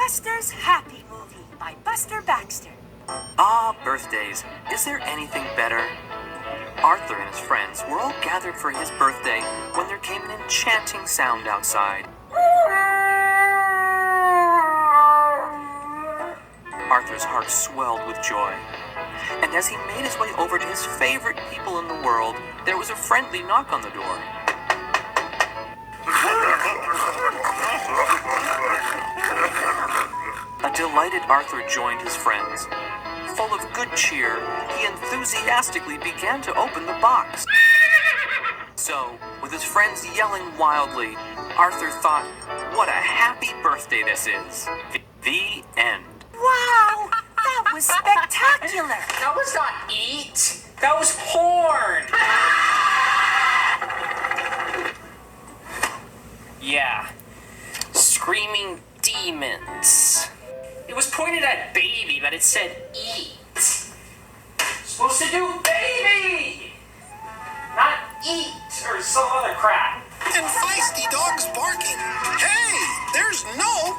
Buster's Happy Movie by Buster Baxter. Ah, birthdays. Is there anything better? Arthur and his friends were all gathered for his birthday when there came an enchanting sound outside. Arthur's heart swelled with joy. And as he made his way over to his favorite people in the world, there was a friendly knock on the door. A delighted Arthur joined his friends. Full of good cheer, he enthusiastically began to open the box. So, with his friends yelling wildly, Arthur thought, what a happy birthday this is. The end. Wow, that was spectacular. That was not eat. That was porn. Yeah. Screaming demons. It was pointed at baby, but it said eat. Supposed to do baby, not eat or some other crap. And feisty dogs barking. Hey, there's no